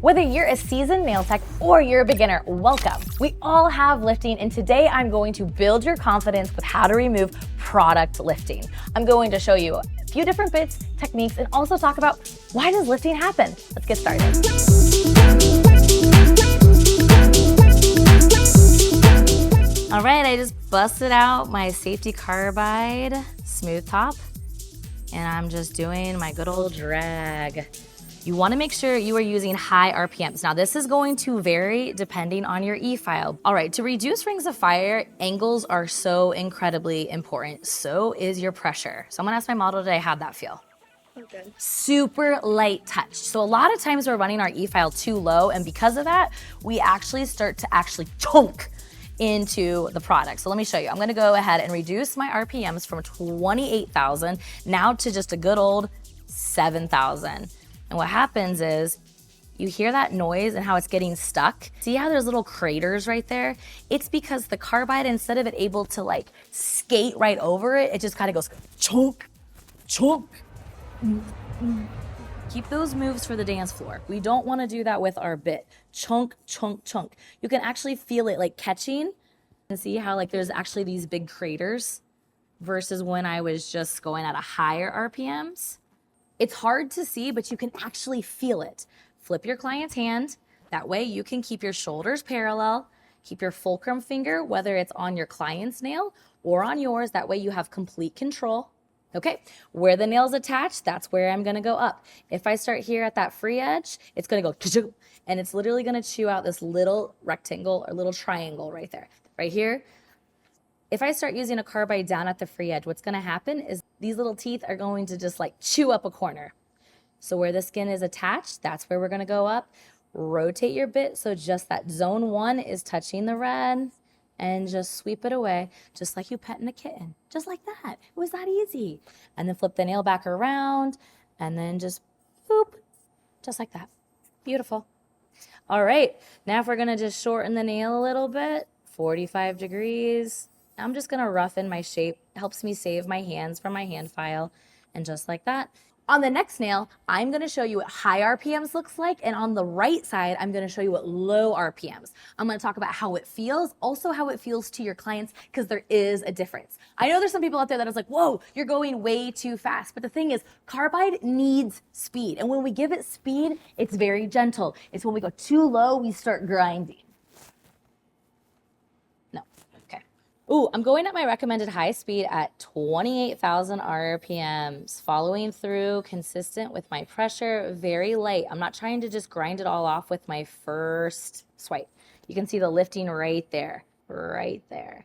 Whether you're a seasoned nail tech or you're a beginner, welcome. We all have lifting, and today I'm going to build your confidence with how to remove product lifting. I'm going to show you a few different bits, techniques, and also talk about why does lifting happen. Let's get started. All right, I just busted out my safety carbide smooth top, and I'm just doing my good old drag. You want to make sure you are using high RPMs. Now this is going to vary depending on your efile. All right, to reduce rings of fire, angles are so incredibly important. So is your pressure. So I'm gonna ask my model today, how'd that feel? Good. Super light touch. So a lot of times we're running our efile too low, and because of that, we actually start to chunk into the product. So let me show you. I'm gonna go ahead and reduce my RPMs from 28,000 now to just a good old 7,000. And what happens is you hear that noise and how it's getting stuck. See how there's little craters right there? It's because the carbide, instead of it able to like skate right over it, it just kind of goes chunk, chunk. Keep those moves for the dance floor. We don't want to do that with our bit. Chunk, chunk, chunk. You can actually feel it like catching and see how like there's actually these big craters versus when I was just going at a higher RPMs. It's hard to see, but you can actually feel it. Flip your client's hand. That way you can keep your shoulders parallel, keep your fulcrum finger, whether it's on your client's nail or on yours. That way you have complete control. Okay, where the nail's attached, that's where I'm gonna go up. If I start here at that free edge, it's gonna go, and it's literally gonna chew out this little rectangle or little triangle right there. Right here, if I start using a carbide down at the free edge, what's gonna happen is these little teeth are going to just like chew up a corner. So where the skin is attached, that's where we're gonna go up. Rotate your bit so just that zone 1 is touching the red, and just sweep it away, just like you petting a kitten. Just like that. It was that easy. And then flip the nail back around, and then just boop, just like that. Beautiful. All right, now if we're gonna just shorten the nail a little bit, 45 degrees. I'm just gonna roughen my shape. It helps me save my hands from my hand file, and just like that. On the next nail, I'm gonna show you what high RPMs looks like, and on the right side, I'm gonna show you what low RPMs. I'm gonna talk about how it feels, also how it feels to your clients, because there is a difference. I know there's some people out there that is like, whoa, you're going way too fast. But the thing is, carbide needs speed. And when we give it speed, it's very gentle. It's when we go too low, we start grinding. No, okay. Ooh, I'm going at my recommended high speed at 28,000 RPMs, following through, consistent with my pressure, very light. I'm not trying to just grind it all off with my first swipe. You can see the lifting right there, right there.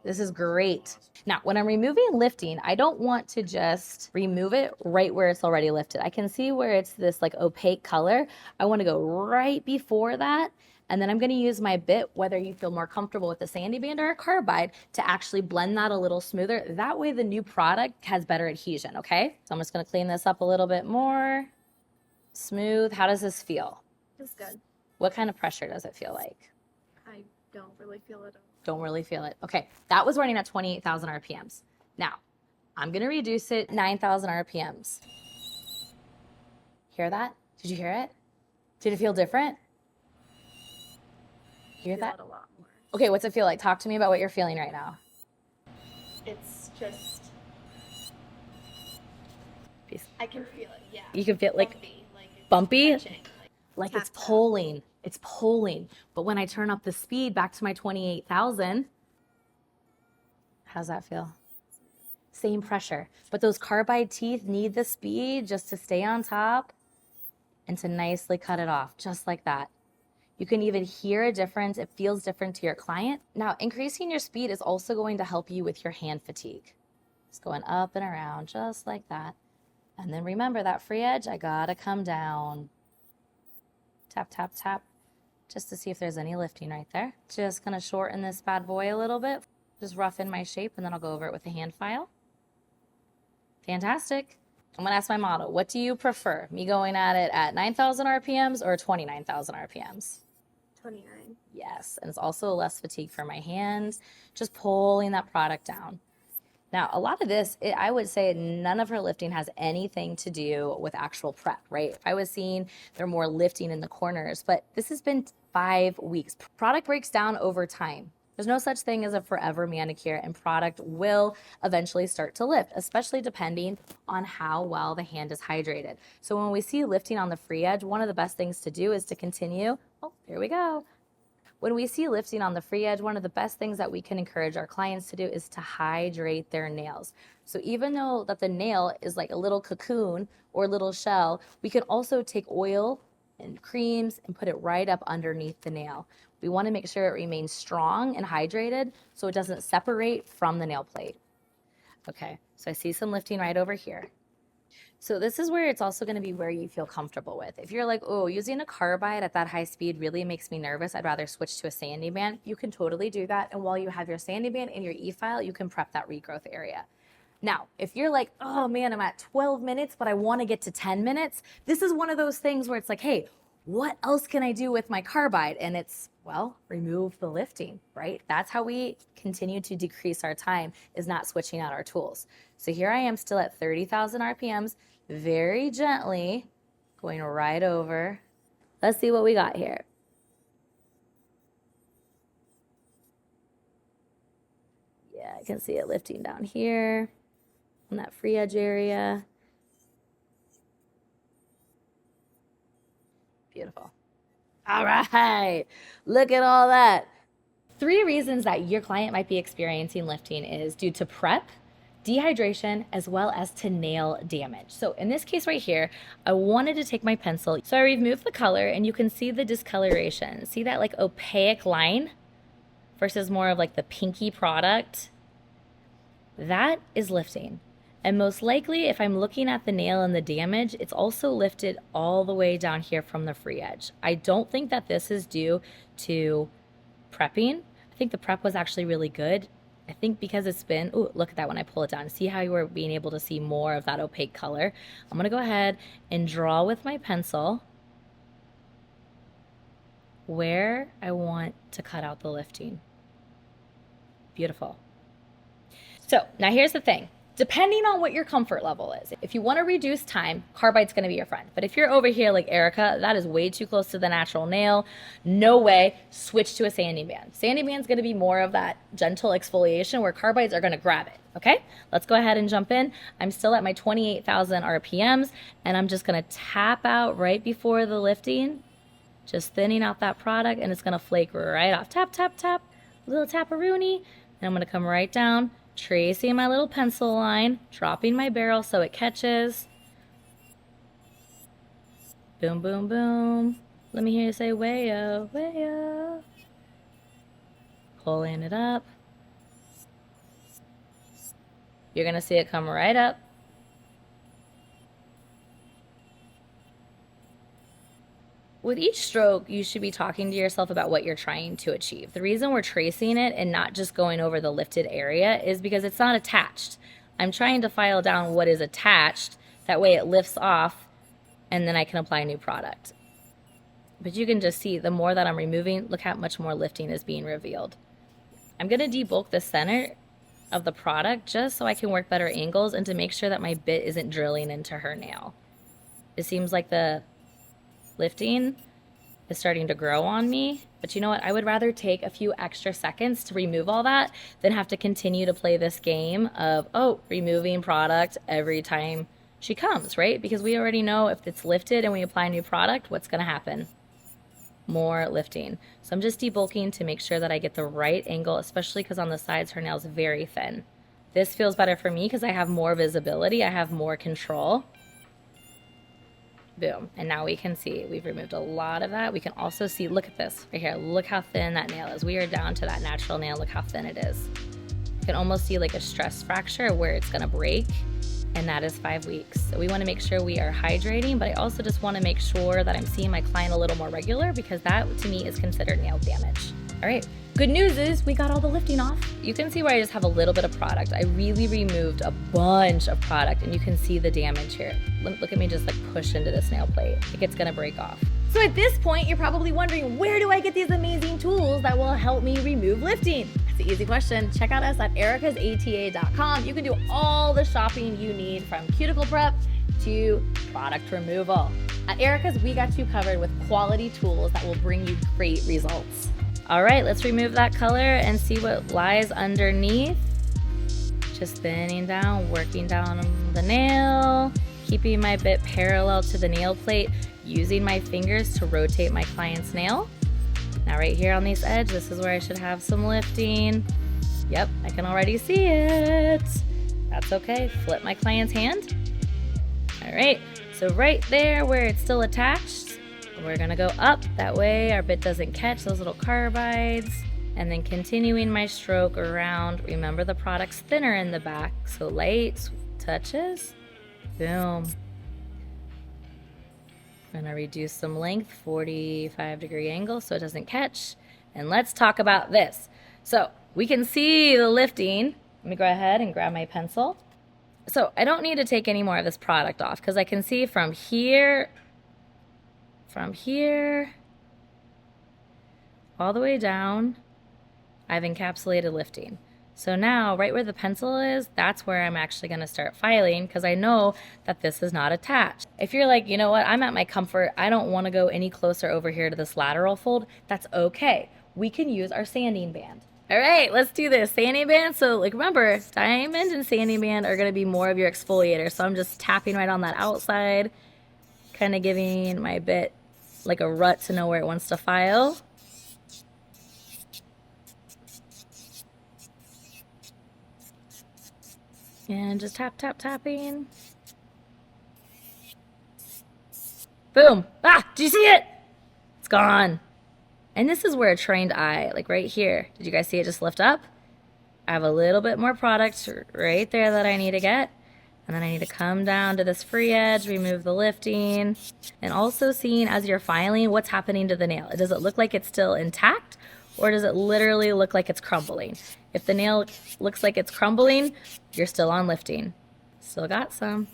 This is great. Now, when I'm removing lifting, I don't want to just remove it right where it's already lifted. I can see where it's this like opaque color. I want to go right before that. And then I'm going to use my bit, whether you feel more comfortable with a sandy band or a carbide, to actually blend that a little smoother. That way the new product has better adhesion, okay? So I'm just going to clean this up a little bit more. Smooth. How does this feel? It's good. What kind of pressure does it feel like? I don't really feel it. Don't really feel it. Okay, that was running at 28,000 RPMs. Now, I'm going to reduce it 9,000 RPMs. Hear that? Did you hear it? Did it feel different? Hear that? A lot more. Okay, what's it feel like? Talk to me about what you're feeling right now. It's just, Peace. I can feel it, yeah. You can feel like bumpy? bumpy? Like it's pulling. It's pulling. But when I turn up the speed back to my 28,000, how's that feel? Same pressure. But those carbide teeth need the speed just to stay on top and to nicely cut it off, just like that. You can even hear a difference. It feels different to your client. Now, increasing your speed is also going to help you with your hand fatigue. Just going up and around, just like that. And then remember that free edge, I gotta come down. Tap, tap, tap, just to see if there's any lifting right there. Just gonna shorten this bad boy a little bit. Just roughen my shape, and then I'll go over it with a hand file. Fantastic. I'm gonna ask my model, what do you prefer? Me going at it at 9,000 RPMs or 29,000 RPMs? 29. Yes, and it's also less fatigue for my hands. Just pulling that product down. Now, a lot of this, I would say none of her lifting has anything to do with actual prep, right? If I was seeing they're more lifting in the corners, but this has been 5 weeks. Product breaks down over time. There's no such thing as a forever manicure, and product will eventually start to lift, especially depending on how well the hand is hydrated. So when we see lifting on the free edge, one of the best things to do is to continue. Oh, here we go. When we see lifting on the free edge, one of the best things that we can encourage our clients to do is to hydrate their nails. So even though that the nail is like a little cocoon or little shell, we can also take oil and creams and put it right up underneath the nail. We want to make sure it remains strong and hydrated so it doesn't separate from the nail plate. Okay, so I see some lifting right over here. So this is where it's also going to be where you feel comfortable with. If you're like, oh, using a carbide at that high speed really makes me nervous, I'd rather switch to a sanding band, you can totally do that. And while you have your sanding band and your efile, you can prep that regrowth area. Now, if you're like, oh man, I'm at 12 minutes, but I want to get to 10 minutes, this is one of those things where it's like, hey, what else can I do with my carbide? And it's, well, remove the lifting, right? That's how we continue to decrease our time, is not switching out our tools. So here I am still at 30,000 RPMs, very gently going right over. Let's see what we got here. Yeah, I can see it lifting down here on that free edge area. Beautiful. All right, look at all that. 3 reasons that your client might be experiencing lifting is due to prep, dehydration, as well as to nail damage. So in this case right here, I wanted to take my pencil. So I removed the color and you can see the discoloration. See that like opaque line versus more of like the pinky product? That is lifting. And most likely, if I'm looking at the nail and the damage, it's also lifted all the way down here from the free edge. I don't think that this is due to prepping. I think the prep was actually really good. I think because it's been, ooh, look at that when I pull it down. See how you were being able to see more of that opaque color? I'm gonna go ahead and draw with my pencil where I want to cut out the lifting. Beautiful. So now here's the thing. Depending on what your comfort level is, if you want to reduce time, carbide's going to be your friend. But if you're over here like Erica, that is way too close to the natural nail. No way. Switch to a sanding band. Sanding band's going to be more of that gentle exfoliation where carbides are going to grab it. Okay, let's go ahead and jump in. I'm still at my 28,000 RPMs and I'm just going to tap out right before the lifting, just thinning out that product, and it's going to flake right off. Tap, tap, tap, a little tap-a-rooney, and I'm going to come right down, tracing my little pencil line, dropping my barrel so it catches. Boom, boom, boom. Let me hear you say, way-o, way-o. Pulling it up. You're going to see it come right up. With each stroke, you should be talking to yourself about what you're trying to achieve. The reason we're tracing it and not just going over the lifted area is because it's not attached. I'm trying to file down what is attached. That way it lifts off and then I can apply a new product. But you can just see the more that I'm removing, look how much more lifting is being revealed. I'm going to debulk the center of the product just so I can work better angles and to make sure that my bit isn't drilling into her nail. It seems like the lifting is starting to grow on me, but you know what? I would rather take a few extra seconds to remove all that than have to continue to play this game of, oh, removing product every time she comes, right? Because we already know if it's lifted and we apply a new product, what's going to happen? More lifting. So I'm just debulking to make sure that I get the right angle, especially because on the sides her nail's very thin. This feels better for me because I have more visibility, I have more control. Boom. And now we can see we've removed a lot of that. We can also see, look at this right here. Look how thin that nail is. We are down to that natural nail. Look how thin it is. You can almost see like a stress fracture where it's going to break. And that is 5 weeks. So we want to make sure we are hydrating, but I also just want to make sure that I'm seeing my client a little more regular because that to me is considered nail damage. All right. Good news is we got all the lifting off. You can see where I just have a little bit of product. I really removed a bunch of product and you can see the damage here. Look at me just like push into this nail plate. Like it's gonna break off. So at this point, you're probably wondering, where do I get these amazing tools that will help me remove lifting? That's the easy question. Check out us at ericasata.com. You can do all the shopping you need from cuticle prep to product removal. At Erica's, we got you covered with quality tools that will bring you great results. All right, let's remove that color and see what lies underneath. Just thinning down, working down the nail, keeping my bit parallel to the nail plate, using my fingers to rotate my client's nail. Now right here on this edge, this is where I should have some lifting. Yep, I can already see it. That's okay, flip my client's hand. All right, so right there where it's still attached, we're gonna go up. That way our bit doesn't catch those little carbides. And then continuing my stroke around, remember the product's thinner in the back, so light touches, boom. I'm gonna reduce some length, 45-degree angle so it doesn't catch. And let's talk about this. So we can see the lifting. Let me go ahead and grab my pencil. So I don't need to take any more of this product off because I can see from here, all the way down, I've encapsulated lifting. So now, right where the pencil is, that's where I'm actually gonna start filing because I know that this is not attached. If you're like, you know what, I'm at my comfort, I don't wanna go any closer over here to this lateral fold, that's okay. We can use our sanding band. All right, let's do this. Sanding band, so like remember, diamond and sanding band are gonna be more of your exfoliator. So I'm just tapping right on that outside, kind of giving my bit like a rut to know where it wants to file. And just tap, tap, tapping. Boom. Ah, do you see it? It's gone. And this is where a trained eye, like right here, did you guys see it just lift up? I have a little bit more product right there that I need to get. And then I need to come down to this free edge, remove the lifting, and also seeing as you're filing what's happening to the nail. Does it look like it's still intact or does it literally look like it's crumbling? If the nail looks like it's crumbling, you're still on lifting. Still got some.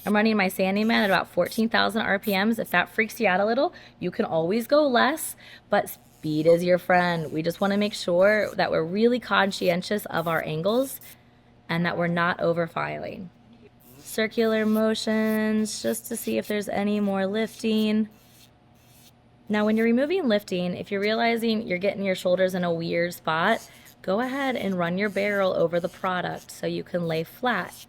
I'm running my sanding band at about 14,000 RPMs. If that freaks you out a little, you can always go less, but speed is your friend. We just want to make sure that we're really conscientious of our angles and that we're not over filing. Circular motions just to see if there's any more lifting. Now when you're removing lifting, if you're realizing you're getting your shoulders in a weird spot, go ahead and run your barrel over the product so you can lay flat.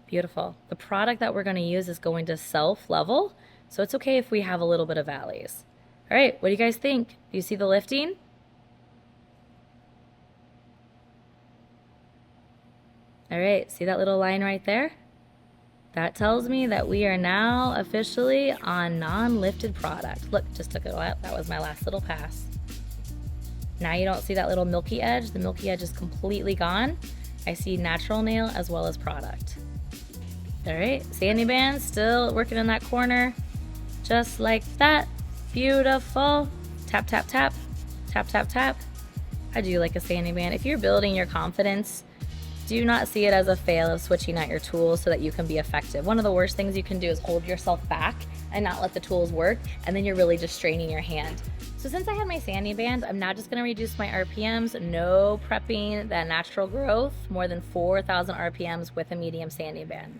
Beautiful. The product that we're going to use is going to self-level, so it's okay if we have a little bit of valleys. All right, what do you guys think? Do you see the lifting? All right, see that little line right there? That tells me that we are now officially on non-lifted product. Look, just took it out. That was my last little pass. Now you don't see that little milky edge. The milky edge is completely gone. I see natural nail as well as product. All right, sanding band still working in that corner. Just like that. Beautiful. Tap, tap, tap. Tap, tap, tap. I do like a sanding band. If you're building your confidence, do not see it as a fail of switching out your tools so that you can be effective. One of the worst things you can do is hold yourself back and not let the tools work, and then you're really just straining your hand. So since I had my sanding band, I'm now just gonna reduce my RPMs, no prepping that natural growth, more than 4,000 RPMs with a medium sanding band.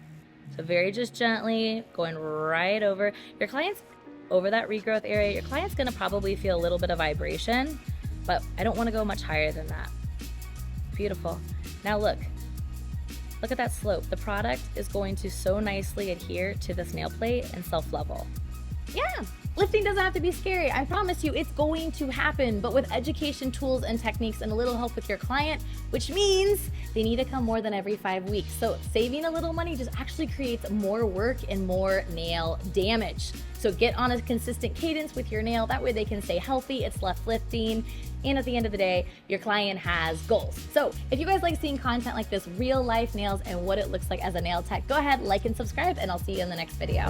So very just gently, going right over. Your client's over that regrowth area, your client's gonna probably feel a little bit of vibration, but I don't wanna go much higher than that. Beautiful. Now look at that slope. The product is going to so nicely adhere to this nail plate and self-level. Yeah, lifting doesn't have to be scary. I promise you it's going to happen, but with education, tools, and techniques and a little help with your client, which means they need to come more than every 5 weeks. So saving a little money just actually creates more work and more nail damage. So get on a consistent cadence with your nail. That way they can stay healthy, it's less lifting, and at the end of the day, your client has goals. So if you guys like seeing content like this, real life nails and what it looks like as a nail tech, go ahead, like and subscribe, and I'll see you in the next video.